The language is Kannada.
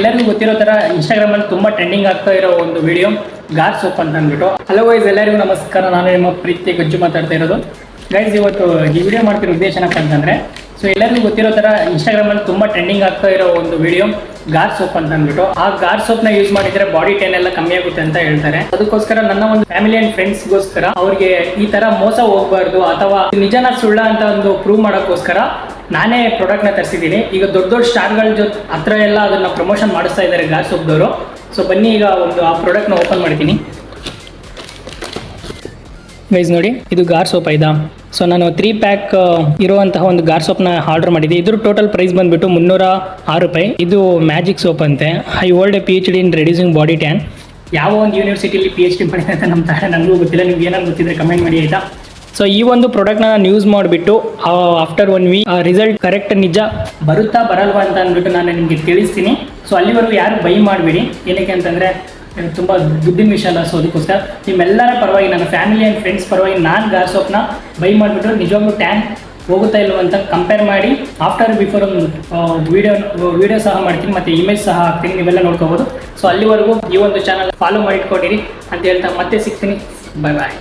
ಎಲ್ಲರಿಗೂ ಗೊತ್ತಿರೋ ತರ ಇನ್ಸ್ಟಾಗ್ರಾಮ್ ಅಲ್ಲಿ ತುಂಬಾ ಟ್ರೆಂಡಿಂಗ್ ಆಗ್ತಾ ಇರೋ ಒಂದು ವಿಡಿಯೋ ಗಾರ್ ಸೋಪ್ ಅಂತ ಅಂದ್ಬಿಟ್ಟು. ಹಲೋ ಗೈಸ್, ಎಲ್ಲರಿಗೂ ನಮಸ್ಕಾರ. ನಾನು ನಿಮ್ಮ ಪ್ರೀತಿ ಗಜ್ಜು ಮಾತಾಡ್ತಾ ಇರೋದು. ಗೈಸ್, ಇವತ್ತು ಈ ವಿಡಿಯೋ ಮಾಡ್ತಿರೋ ಉದ್ದೇಶ ಏನಪ್ಪ ಅಂತಂದ್ರೆ, ಸೊ ಎಲ್ಲರಿಗೂ ಗೊತ್ತಿರೋ ತರ ಇನ್ಸ್ಟಾಗ್ರಾಮ್ ಅಲ್ಲಿ ತುಂಬಾ ಟ್ರೆಂಡಿಂಗ್ ಆಗ್ತಾ ಇರೋ ಒಂದು ವಿಡಿಯೋ ಗಾರ್ ಸೋಪ್ ಅಂತ ಅಂದ್ಬಿಟ್ಟು. ಆ ಗಾರ್ ಸೋಪ್ ನ ಯೂಸ್ ಮಾಡಿದ್ರೆ ಬಾಡಿ ಟೈನ್ ಎಲ್ಲ ಕಮ್ಮಿ ಆಗುತ್ತೆ ಅಂತ ಹೇಳ್ತಾರೆ. ಅದಕ್ಕೋಸ್ಕರ ನನ್ನ ಒಂದು ಫ್ಯಾಮಿಲಿ ಅಂಡ್ ಫ್ರೆಂಡ್ಸ್ ಗೋಸ್ಕರ ಅವ್ರಿಗೆ ಈ ತರ ಮೋಸ ಹೋಗ್ಬಾರ್ದು ಅಥವಾ ನಿಜನ ಸುಳ್ಳ ಅಂತ ಒಂದು ಪ್ರೂವ್ ಮಾಡೋಕ್ಕೋಸ್ಕರ ನಾನೇ ಪ್ರಾಡಕ್ಟ್ ನ ತರಿಸಿದ್ದೀನಿ. ಈಗ ದೊಡ್ಡ ದೊಡ್ಡ ಸ್ಟಾರ್ಗಳ ಜೊತೆ ಹತ್ರ ಎಲ್ಲ ಅದನ್ನ ಪ್ರಮೋಷನ್ ಮಾಡಿಸ್ತಾ ಇದ್ದಾರೆ ಗಾರ್ ಸೋಪ್ದವರು. ಸೊ ಬನ್ನಿ, ಈಗ ಒಂದು ಆ ಪ್ರಾಡಕ್ಟ್ ನ ಓಪನ್ ಮಾಡ್ತೀನಿ. ಗೈಸ್ ನೋಡಿ, ಇದು ಗಾರ್ ಸೋಪ್ ಆಯ್ತಾ. ಸೊ ನಾನು 3 ಪ್ಯಾಕ್ ಇರುವಂತಹ ಒಂದು ಗಾರ್ ಸೋಪ್ನ ಆರ್ಡರ್ ಮಾಡಿದ್ದೆ. ಇದ್ರ ಟೋಟಲ್ ಪ್ರೈಸ್ ಬಂದ್ಬಿಟ್ಟು 306 ರೂಪಾಯಿ. ಇದು ಮ್ಯಾಜಿಕ್ ಸೋಪ್ ಅಂತೆ. I hold A PhD in reducing body tan. ಯಾವ ಒಂದು ಯೂನಿವರ್ಸಿಟಿಲಿ PhD ಮಾಡಿದೆ ಅಂತ ನಮ್ಮ ತಾಳೆ ನನಗೂ ಗೊತ್ತಿಲ್ಲ. ನಿಮ್ಗೆ ಏನಾದ್ರು ಗೊತ್ತಿದ್ರೆ ಕಮೆಂಟ್ ಮಾಡಿ ಆಯಿತಾ. ಸೊ ಈ ಒಂದು ಪ್ರಾಡಕ್ಟ್ನ ನಾನು ಯೂಸ್ ಮಾಡಿಬಿಟ್ಟು ಆಫ್ಟರ್ 1 ವೀಕ್ ರಿಸಲ್ಟ್ ಕರೆಕ್ಟ್ ನಿಜ ಬರುತ್ತಾ ಬರಲ್ವಾ ಅಂತ ಅಂದ್ಬಿಟ್ಟು ನಾನು ನಿಮಗೆ ತಿಳಿಸ್ತೀನಿ. ಸೊ ಅಲ್ಲಿವರೆಗೂ ಯಾರು ಬೈ ಮಾಡಬೇಡಿ. ಏನಕ್ಕೆ ಅಂತಂದರೆ ತುಂಬ ದುಡ್ಡಿನ ವಿಷಯ ಅಲ್ಲ. ಸೊ ಅದಕ್ಕೋಸ್ಕರ ನಿಮ್ಮೆಲ್ಲರ ಪರವಾಗಿ, ನನ್ನ ಫ್ಯಾಮಿಲಿ ಆ್ಯಂಡ್ ಫ್ರೆಂಡ್ಸ್ ಪರವಾಗಿ ನಾನು ಗಾರ್ ಸೋಪ್ನ ಬೈ ಮಾಡಿಬಿಟ್ಟು ನಿಜವಾಗ್ಲೂ ಟ್ಯಾನ್ ಹೋಗುತ್ತಾ ಇಲ್ವ ಅಂತ ಕಂಪೇರ್ ಮಾಡಿ ಆಫ್ಟರ್ ಬಿಫೋರ್ ಒಂದು ವಿಡಿಯೋ ಸಹ ಮಾಡ್ತೀನಿ ಮತ್ತು ಇಮೇಜ್ ಸಹ ಹಾಕ್ತೀನಿ. ನೀವೆಲ್ಲ ನೋಡ್ಕೋಬೋದು. ಸೊ ಅಲ್ಲಿವರೆಗೂ ಈ ಒಂದು ಚಾನಲ್ ಫಾಲೋ ಮಾಡಿಟ್ಕೊಂಡಿರಿ ಅಂತ ಹೇಳ್ತಾ ಮತ್ತೆ ಸಿಗ್ತೀನಿ. ಬಾಯ್ ಬಾಯ್.